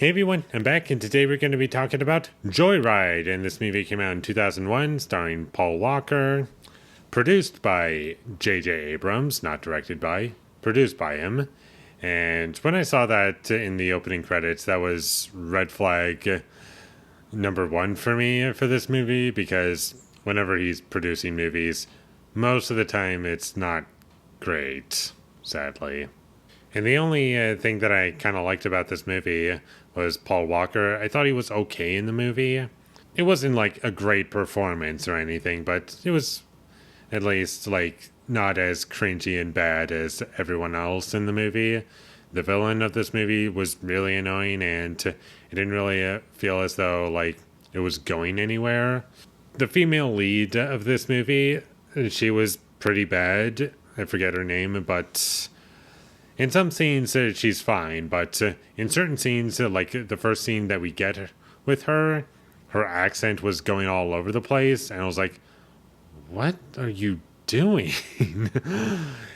Hey everyone, I'm back, and today we're going to be talking about Joyride. And this movie came out in 2001, starring Paul Walker, produced by J.J. Abrams, not directed by, produced by him. And when I saw that in the opening credits, that was red flag number one for me for this movie, because whenever he's producing movies, most of the time it's not great, sadly. And the only thing that I kind of liked about this movie was Paul Walker. I thought he was okay in the movie. It wasn't like a great performance or anything, but it was at least like not as cringy and bad as everyone else in the movie. The villain of this movie was really annoying, and it didn't really feel as though like it was going anywhere. The female lead of this movie, she was pretty bad. I forget her name, but in some scenes, she's fine, but in certain scenes, like the first scene that we get with her, her accent was going all over the place, and I was like, what are you doing?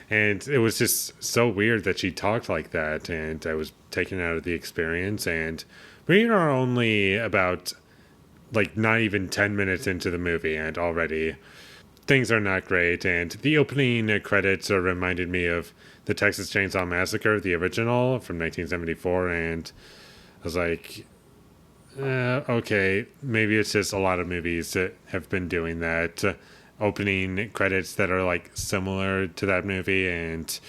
And it was just so weird that she talked like that, and I was taken out of the experience. And we are only about, like, not even 10 minutes into the movie, and already things are not great. And the opening credits reminded me of the Texas Chainsaw Massacre, the original from 1974, and I was like, okay, maybe it's just a lot of movies that have been doing that. Opening credits that are like similar to that movie, and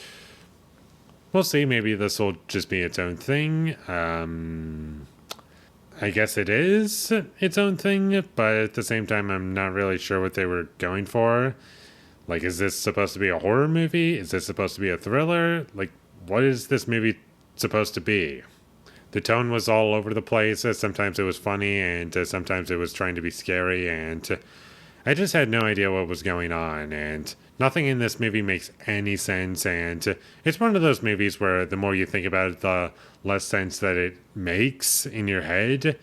we'll see. Maybe this will just be its own thing. I guess it is its own thing, but at the same time, I'm not really sure what they were going for. Like, is this supposed to be a horror movie? Is this supposed to be a thriller? Like, what is this movie supposed to be? The tone was all over the place. Sometimes it was funny, and sometimes it was trying to be scary, and I just had no idea what was going on, and nothing in this movie makes any sense. And it's one of those movies where the more you think about it, the less sense that it makes in your head.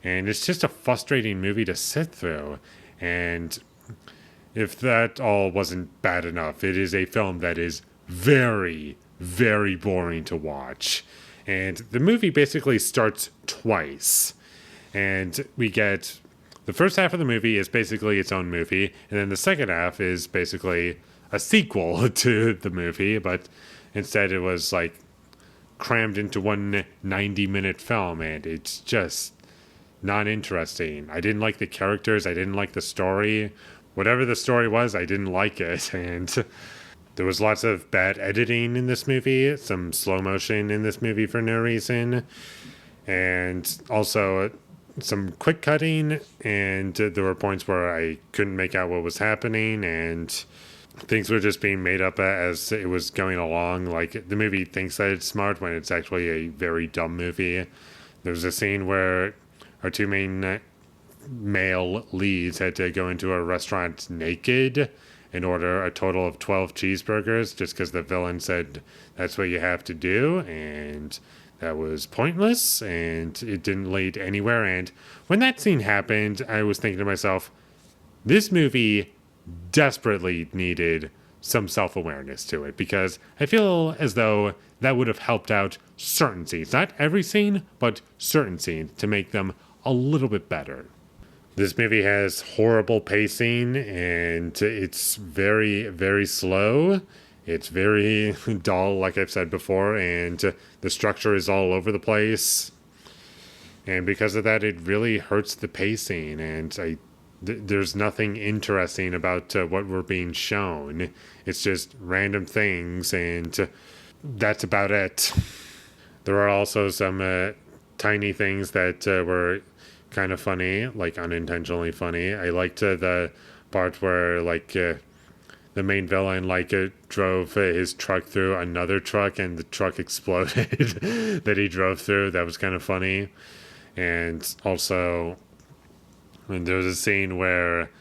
And it's just a frustrating movie to sit through. And if that all wasn't bad enough, it is a film that is very, very boring to watch. And the movie basically starts twice. And we get the first half of the movie is basically its own movie, and then the second half is basically a sequel to the movie, but instead it was like crammed into one 90-minute film, and it's just not interesting. I didn't like the characters, I didn't like the story. Whatever the story was, I didn't like it, and there was lots of bad editing in this movie, some slow motion in this movie for no reason, and also some quick cutting, and there were points where I couldn't make out what was happening, and things were just being made up as it was going along. Like, the movie thinks that it's smart when it's actually a very dumb movie. There's a scene where our two main male leads had to go into a restaurant naked and order a total of 12 cheeseburgers just because the villain said that's what you have to do, and that was pointless, and it didn't lead anywhere. And when that scene happened, I was thinking to myself, this movie desperately needed some self-awareness to it, because I feel as though that would have helped out certain scenes. Not every scene, but certain scenes, to make them a little bit better. This movie has horrible pacing, and it's very, very slow. It's very dull, like I've said before, and the structure is all over the place. And because of that, it really hurts the pacing, and there's nothing interesting about what we're being shown. It's just random things, and that's about it. There are also some tiny things that were kind of funny, like unintentionally funny. I liked the part where, like, the main villain drove his truck through another truck, and the truck exploded that he drove through. That was kind of funny. And also, there was a scene where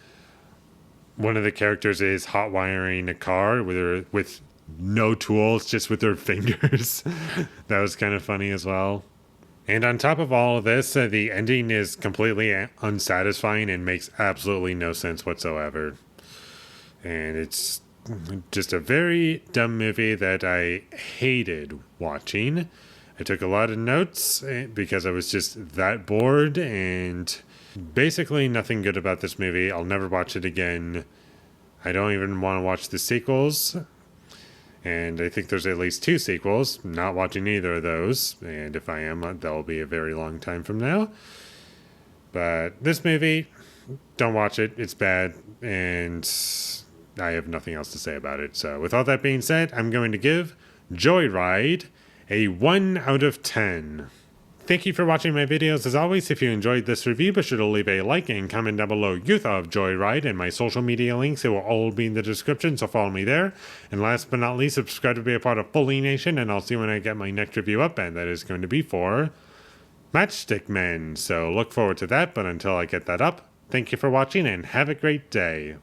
one of the characters is hot wiring a car with no tools, just with their fingers. That was kind of funny as well. And on top of all of this, the ending is completely unsatisfying and makes absolutely no sense whatsoever. And it's just a very dumb movie that I hated watching. I took a lot of notes because I was just that bored, and basically nothing good about this movie. I'll never watch it again. I don't even want to watch the sequels. And I think there's at least 2 sequels. Not watching either of those. And if I am, that'll be a very long time from now. But this movie, don't watch it. It's bad. And I have nothing else to say about it. So with all that being said, I'm going to give Joyride a 1 out of 10. Thank you for watching my videos. As always, if you enjoyed this review, be sure to leave a like and comment down below your thought of Joyride, and my social media links. It will all be in the description, so follow me there. And last but not least, subscribe to be a part of Foley Nation, and I'll see you when I get my next review up, and that is going to be for Matchstick Men. So look forward to that, but until I get that up, thank you for watching and have a great day.